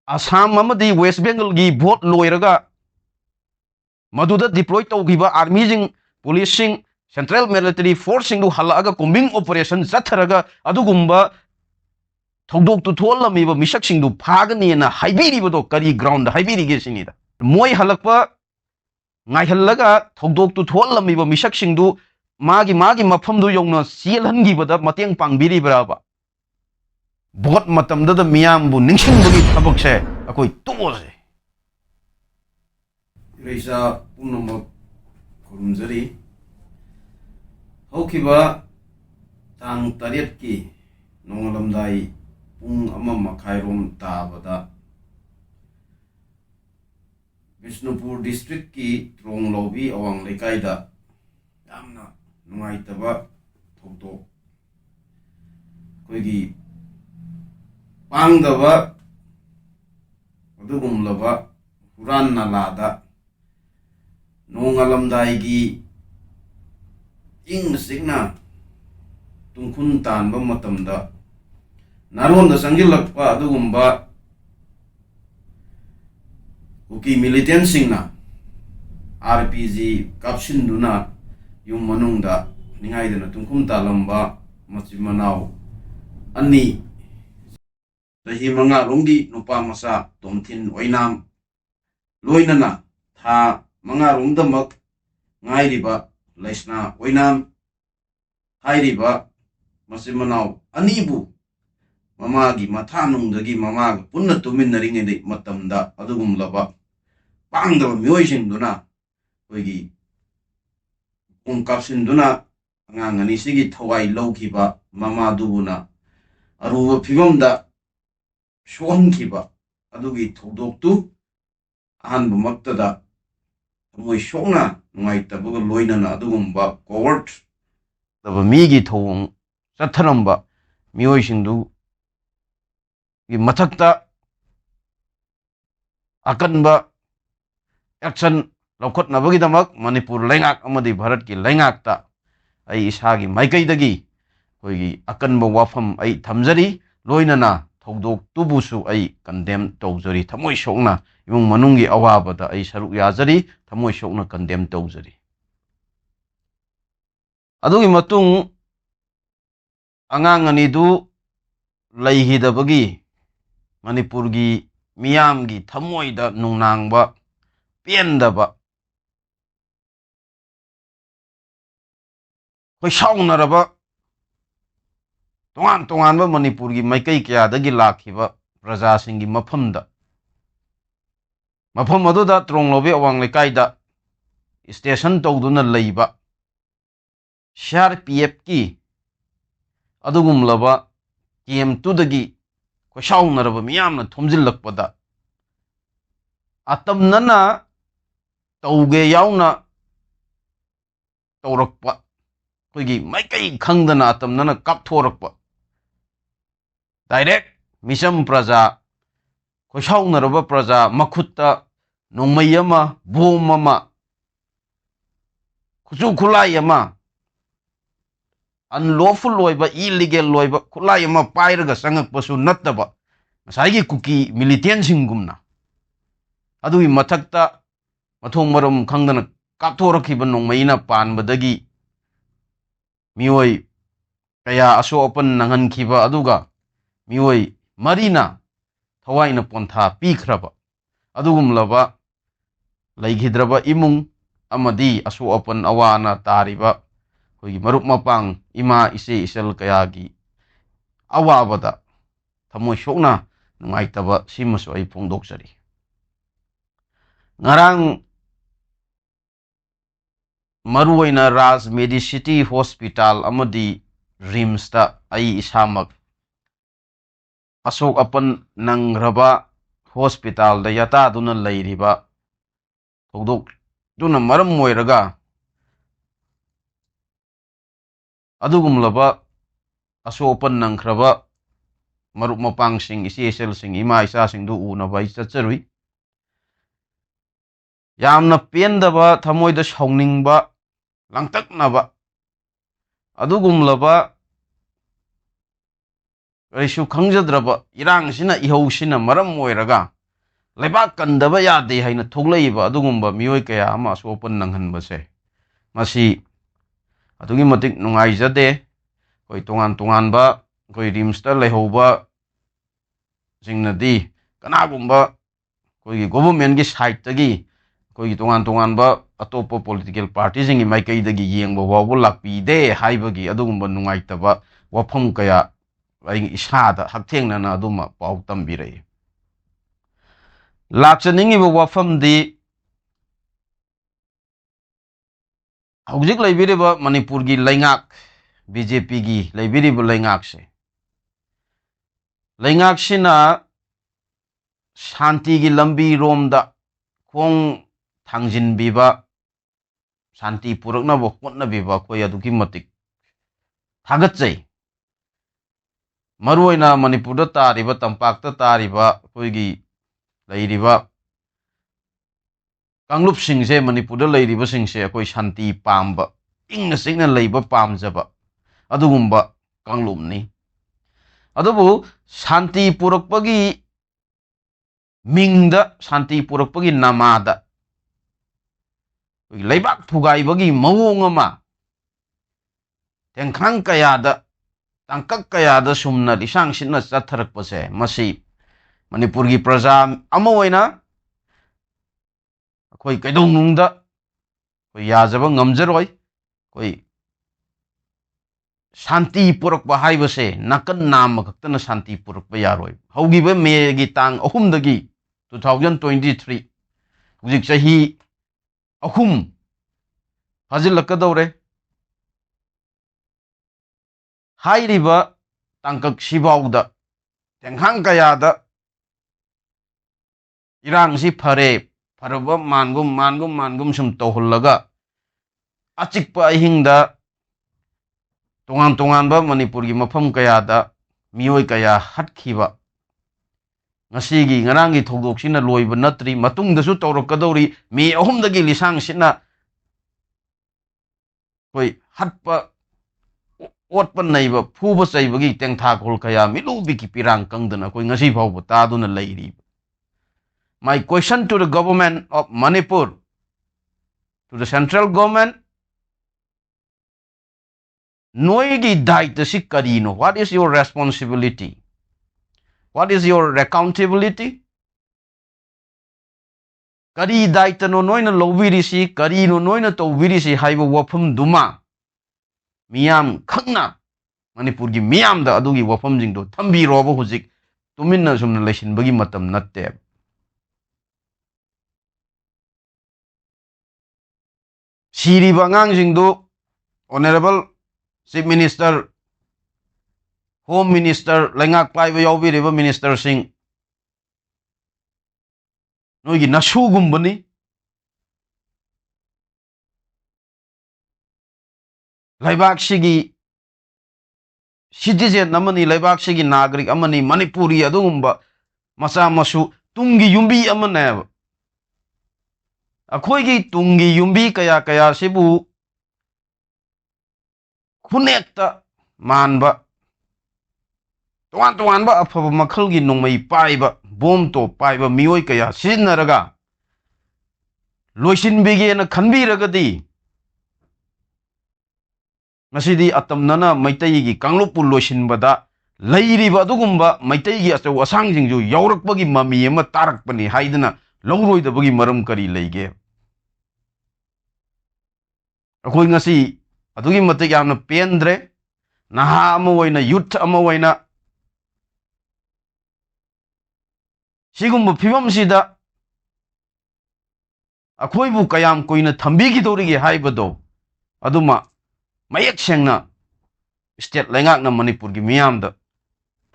Assam amadi West Bengal gi vote loiraga maduda deploy tawgiba army jing police sing central military force sing du halaga combing operation zatharaga adugumba thogdok tu tholamiba misak sing du phagani na haibiri bodo kari ground haibiri ge sinida moi halakpa ngai halaga thogdok tu tholamiba misak sing du magi mafam du yongna sielhangi bada mateng pangbiri braba bot matamda da miyam bu ningsing bagi thabak se akoi tose Reisa punama kurumjari hokiba tang tariat ki nongalamdai pung ama makhairom tabada Bishnupur district ki trong lobi awang lekaida yamna nungaitaba thokdo koigi pangdaba adugumlaba huran nalada nongalamdai gi ing signa tungkhun tanba matamda naronda sangilakpa adugumba uki militant singna RPG kapsinduna yung manungda ningaidana tungkhum talamba machimanau ani dahi manga rongdi nupa masa tomthin oinam loinana tha manga rongdamak ngairiba laisna oinam hairiba machimanau anibu mamagi mathanungdagi mamaga punna tuminnaringedi matamda adugumlaba pangdaba myoisingduna koigi ungkapsinduna angang ani sigi thawai lawkiba mamadubuna aruba phibamda shonkiba adugi thogdoktu ahanba maktada moi shokna nungaitabga loinana adugumba coward daba migi thawong chatharamba myoisingdu gi mathakta akanba action laukhatnabagi damak Manipur lengak amadi Bharat ki lengakta ai isagi maikaidagi koigi akanba wafam ai thamjari loinana thogdok tubusu ai condemn tawjari thamoi sokna imung manungi awabada ai saruk yajari thamoi sokna condemn tawjari adugi matung angang anidu laihidabagi Manipur gi miyam gi thamoida nungnangba pendaba koi saunaraba tongan Manipur gi maikai kya dagi lakhiba praja singi mafamda mafam aduda tronglobe awang lekaida station tawduna leiba CRPF ki adugumlaba KM2 dagi koi saunaraba miyamna thomjillakpada atamnana tawge yauna tawrakpa koigi maikai khangdana atamnana kapthorakpa direct misam praja khosaunaraba praja makhutta nongmei ama bom ama khuchu khulai ama unlawful loiba illegal loiba khulai ama pairaga sangakpasu nattaba masaigi kuki militant singumna adui mathakta mathong maram khangdana kapthorakhiba nongmeina panbadagi mioi kaya aso open nangankhiba aduga mioi marina thawaina pontha pikhraba adugumlaba leigidraba imung amadi aso open awana tariba koigi marup mapang ima ise isel kayagi awabada thamoi sokna nungaitaba simasu ai phongdoksari ngarang maruwaina Raj Medicity Hospital amadi RIMS ta ai isamak asok apan nangraba hospital da yata duna leiriba thogdok duna maram moiraga adugumlaba asok apan nangkraba marup mapang sing isesel sing ima isa sing du unaba isacharui yamna pendaba thamoida sauningba langtaknaba adugumlaba kaisu khangjadraba irang sina ihau sina maram moiraga leibak kandaba yade haina thoglaiba adugumba mioi kaya ama sopan nanghanbase masi adugi matik nungaijade koi tongan ba koi rimsta lehoba jingnadi kanagumba koi government gi side tagi koi tongan ba atopo political party jingi maikai dagi yengba wabu lakpi de haibagi adugumba nungaitaba wafam kaya ai isada hakthengna na aduma pau tambirei lakchaningi ba wafam di hौजिक लेबिरिबा Manipur की लेंगाक BJP की लेबिरिबा लेंगाक सिना शांति की लंबी रोमदा खोंग थांजिनबिबा शांति पुरकनबो होटनबिबा कोई अदुकी मतिक थागतजै मरुओइना मणिपुरदा तारिबा तंपाकता तारिबा कोईगी लेरिबा कांगलुप सिंगसे मणिपुरदा लेरिबा सिंगसे कोई शांति पामबा इंगना सिंगना लेबा पामजबा अदुगुम्बा कांगलुपनी अदुबु शांति पुरकपगी मिंगदा शांति पुरकपगी नामादा लेबाक फुगाइबगी मवोंग अमा तेंखांग कयादा तंकक कयादा सुमना लिसांग सिना चथरकपसे मसी मणिपुर की प्रजा अमा ओइना कोई कैदोंगनुंगदा कोई याजबा ngamjaroi कोई शांति पुरकपा हाइबसे नाकन नाम खक्तना शांति पुरकपा यारोय हौगिबा मेगी तांग अहुमदगी 2023 हुजिक चही अहुम फाजिलकदौरे हाइरिबा तांकक सिबाउदा तेंखांग कयादा इरांगसी फरे फरबा मानगुम सुम तौहल्लगा अचिकपा अहिंगदा तोंगान मणिपुर की मफम कयादा मियोय कया हटखिबा ngasiगी ngaranggi thogdoksina loiba natri matungdasu tawrakadori mi ahumdagi lisang sina koi hatpa otpa naiba phuba chaibagi tengtha khol kaya milubi ki pirang kangdana koi ngasi phawba taduna leiri. My question to the government of Manipur, to the central government, noigi daitasi karino. What is your responsibility? What is your accountability? Kari daitano noina lobirisi, karino noina tawbirisi haiba wafam duma. Miyam khangna Manipur gi miyam da adugi wafam jingdo thambi roba hujik tuminna sumna leshin bagi matam natte. Siri bangang jingdo Honorable Chief Minister, Home Minister, Lengak Paiba Yaubi River Minister Singh Noigi Nashu Gumbani Laibak Shigi citizen Namani Laibak Shigi Nagrik Amani Manipuri Adumba Masa Masu Tungi Yumbi Amanev Akoigi Tungi Yumbi Kaya Sibu Kunekta Manba Tuan ba afaba makhalgi nongmei paiba bom to paiba mioi kaya sinnaraga loisin bige na khanbiragadi masidi atamnana maitai gi kanglupu loisin bada leiriba adugumba maitai gi aso asang jingju yaurakpagi mami ama tarakpani haidana longroidabagi maram kari leige akoi ngasi adugi matik yamna pendre naha ama oina youth ama oina Sigumba Pivamsida Akoibu Kayam Koina Tambiki Dorigi Haibado Aduma Mayak Sengna State Lengakna Manipur Gimiam the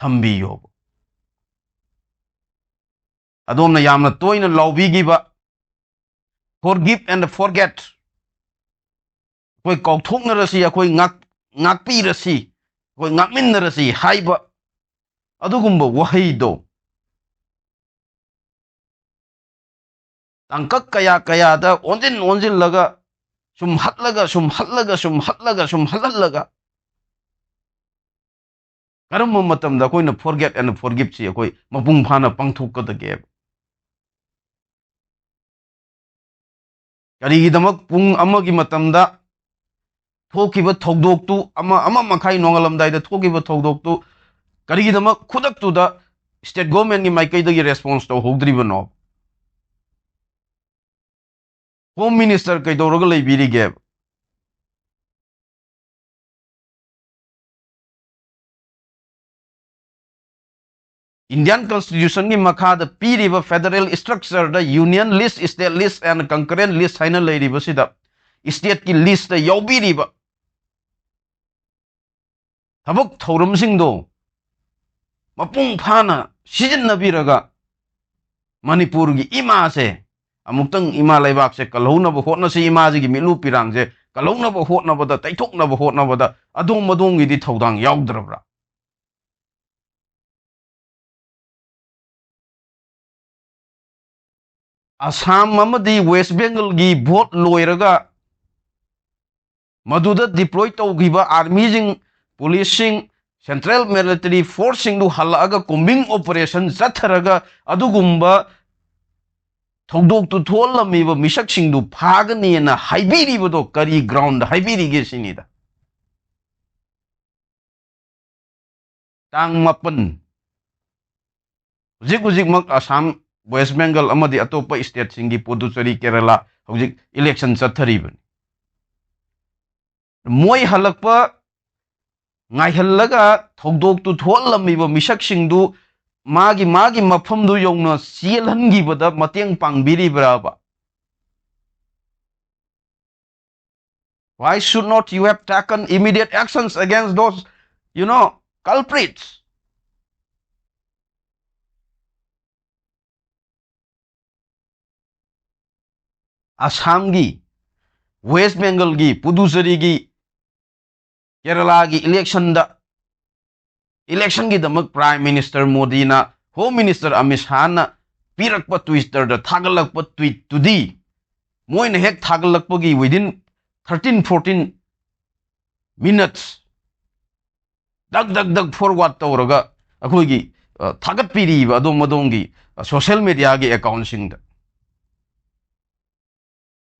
Tambi Yob Adomna Yamna Toina Laubi Giba Forgive and forget Koi Koktung Rasi, Akoi Nakpi Rasi, Koi Nakmin Rasi, Haiba Adugumba Wahido Angkak kaya da onjin laga sum hatlaga karam matam da koi na forget and forgive si koi mapung phana pangthuk ka da geb ꯀꯔꯤꯒꯤꯗꯃꯛ ꯄꯨꯡ ꯑꯃꯒꯤ ꯃꯇꯝꯗ ꯊꯣꯛꯈꯤꯕ ꯊꯧꯗꯣꯛꯇꯨ ꯑꯃ ꯃꯈꯥꯏ ꯅꯣꯡꯉꯥꯜꯂꯝꯗꯥꯏꯗ ꯊꯣꯛꯈꯤꯕ ꯊꯧꯗꯣꯛꯇꯨ ꯀꯔꯤꯒꯤꯗꯃꯛ ꯈꯨꯗꯛꯇꯨꯗ state ꯒꯣꯚꯔꯟꯃꯦꯟꯠꯒꯤ ꯃꯥꯏꯀꯩꯗꯒꯤ response ꯇꯧꯍꯧꯗ꯭ꯔꯤꯕꯅꯣ? Home minister ꯀꯩꯗꯧꯔꯒ ꯂꯩꯕꯤꯔꯤꯒꯦ? Indian Constitution की मखाद पीरिबा federal structure the union list, state list and concurrent list हाइना लेरिबा सिदा स्टेट की लिस्ट द याउबीरिबा थबक थौरमसिंगदो मपुंग फाना सिजन्नबिरगा मणिपुर की इमा से अमुक्तंग इमा लेबाक से कलौनब होटनसे इमाजी की मिलु पिरांग से कलौनब होटनबदा तैथोकनब होटनबदा अदोम मदोंगी दी थौदांग याउद्रबरा? असम अमदी वेस्ट बेंगल की भोट लोयरगा मधुदा डिप्लॉय तौगिबा आर्मी जिंग पुलिस सिंग सेंट्रल मिलिटरी फोर्स सिंग दु हल्लागा कोम्बिंग ऑपरेशन जथरगा अदुगुंबा थौदोक तु थोलमिबा मिसक सिंग दु फागनीना हाइबिरिबदो करी ग्राउंड हाइबिरिगे सिनीदा तांग मपन हुजिक मक असम वेस्ट बेंगल अमदी अतोप स्टेट सिंगी पुदुचेरी केरला हुजिक इलेक्शन चथरीबन मोय हलकपा ngaihalaga thogdok tu tholamiba misak singdu magi mafamdu yongna sielhangibada mateng pangbiribra? Why should not you have taken immediate actions against those, culprits? Assam gi, West Bengal gi, Puducherry gi, Kerala की election की दमक prime minister Modi ना home minister Amit Shah ना पीरकप Twitter द थागलकप tweet तुदी मोइन हेक थागलकपगी विदिन 13-14 मिनट्स दग फॉरवर्ड तौरगा अखोगी थागत पीरीब अदोम मदोंगी सोशल मीडिया के अकाउंट सिंग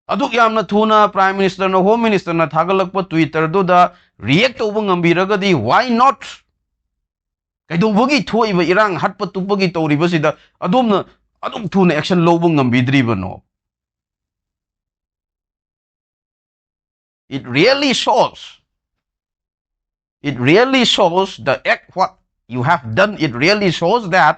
अदुक यामना थुना प्राइम मिनिस्टर ना होम मिनिस्टर ना थागलकप ट्विटर दुदा रिएक्ट तौब ngambiragadi why not कईदोबगी थोइबा इरांग हटप तुपगी तौरिबसिदा अदोमना अदुक थुना एक्शन लौब ngambidribano? It really shows the act what you have done. It really shows that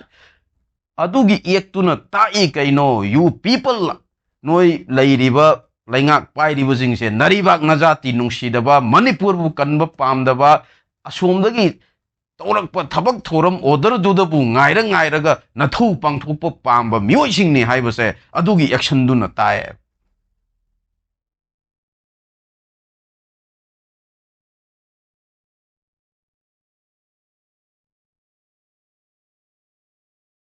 adugi ektuna tai kaino you people noi leiriba laingak pairiba jingse naribak najati nungsidaba manipur bu kanba pamdaba asomdagi taurakpa thabak thoram order dudabu ngairaga nathu pangthokpa pamba mioi singni haibase adugi action duna tae.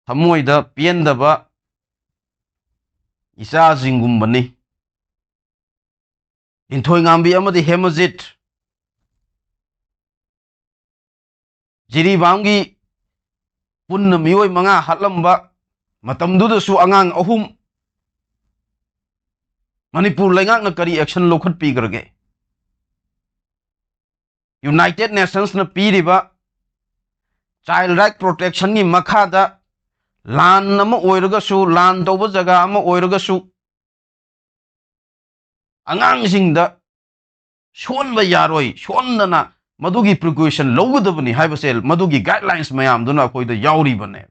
Thamoida piendaba isa jingumbani inthoi ngambi amadi hemajit jiribamgi punna mioi manga hatlamba matamduda su angang ahum manipur laingak na kari action lokhat pi garge? United Nations na piriba child right protection ni makhada lan nama oiragasu lan tauba jaga ama oiragasu angang singda shonba yaroi shonnana madugi precaution lowgadabani haibasel madugi guidelines mayam duna koida yauri bane.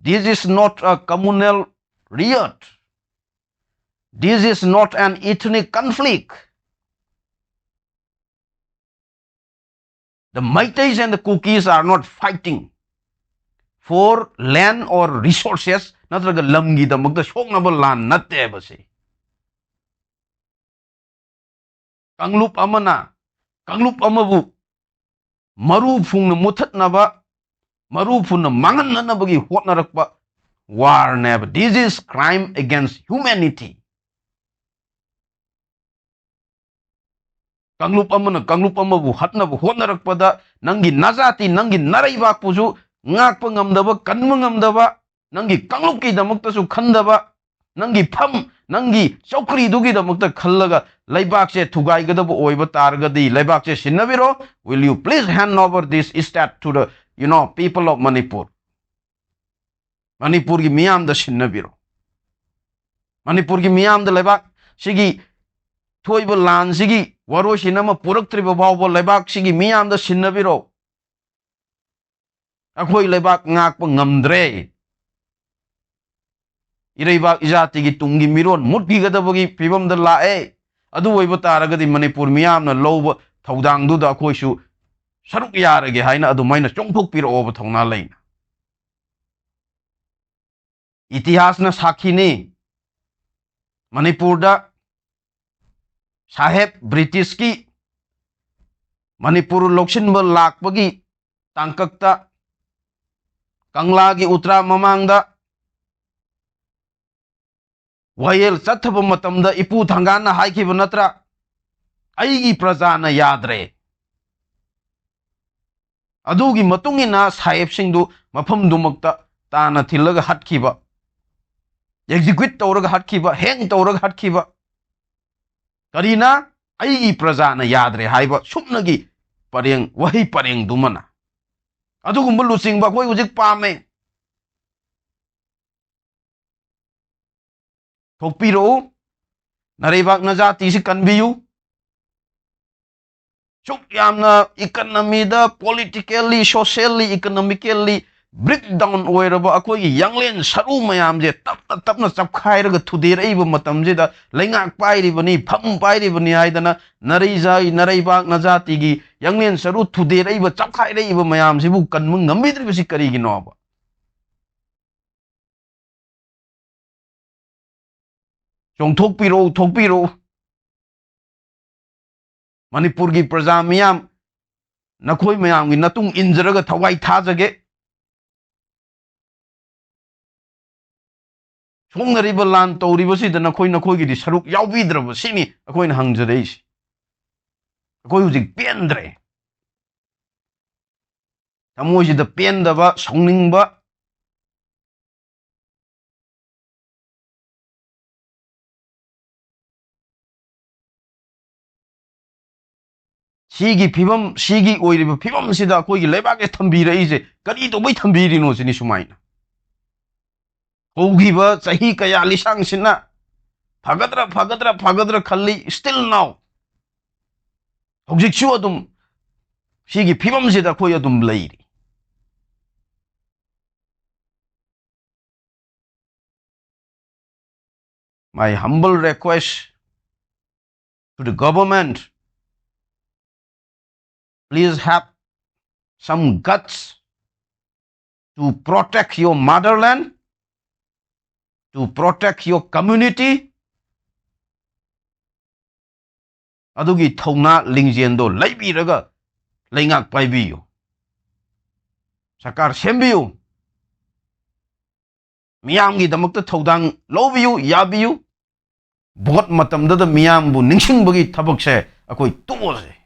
This is not a communal riot. This is not an ethnic conflict. The Maitais and the Kukis are not fighting for land or resources. Natraga lamgi da magda shoknaba land natte base. Kanglup amabu maru phungna muthatnaba maru phungna mangananabagi hotnarakpa war neba. This is crime against humanity. Kanglup amabu hatnabu hotnarakpada nangi nazati nangi naraibak puju ngakpa ngamdaba kanma ngamdaba nangi kangluk ki damak ta su khandaba nangi pham nangi chokri dugi damak ta khallaga laibak che thugai ga da bo oiba targadi laibak che sinnabiro will you please hand over this estate to the people of Manipur Manipur gi miyam da sinnabiro Manipur gi miyam da laibak sigi thoiba lan sigi waro sinama puraktriba bawba laibak sigi miyam da sinnabiro akhoi laibak ngakpa ngamdre Iraibak ijati gi tungi miron mutgi gadabagi pibam da lae adu oiba taragadi Manipur miyam na lowba thaudang du da khoi su saruk yarage haina adu maina chongphok piro oba thongna leina itihas na sakhi ni Manipur da saheb British ki Manipur loksinba lakpagi tangkakta Kangla gi utra mamangda Wayel chathaba matamda ipu thangana haikhiba natra aigi prajana yadre adugi matungina saheb singdu mafam dumakta tana thilaga hatkhiba execute tawraga hatkhiba heng tawraga hatkhiba karina aigi prajana yadre haiba sumnagi pareng wahi pareng dumana adugumba lusingba koi ujik pame thokpiro narebak na jati si kanbiyu chuk yamna economy da politically socially economically breakdown oiraba akoi yanglen saru mayam je tapna chapkhairaga thuderaiba matam je da laingak pairibani pham pairibani haidana nareijai nareibak na jati gi yanglen saru thuderaiba chapkhairaiba mayam sibu kanmung ngambidribasi karigino ba thokpiro Manipur gi praja miyam nakhoi mayam gi natung injaraga thawai thajage songnariba lan tawribasi da nakhoi gi di saruk yawbidraba sini akhoi na hangjareisi akhoi hujik pendre tamoji da pendaba songningba Sigi pibam sigi oiriba pibam sida koi gi lebak e thambira ise kari to bai thambiri no sini sumaina hogiba chahi kaya lisang sina phagadra khalli still now hojik chu adum sigi pibam sida koi adum leiri my humble request to the government please have some guts to protect your motherland, to protect your community. Adugi thongna lingjendo laibiraga laingak paibiyo. Sakar sembiyo. Miyam gi damakta thodang lobiyo yabiyo. Bot matamda da miyam bu ningsingbagi thabakse akoi tuose.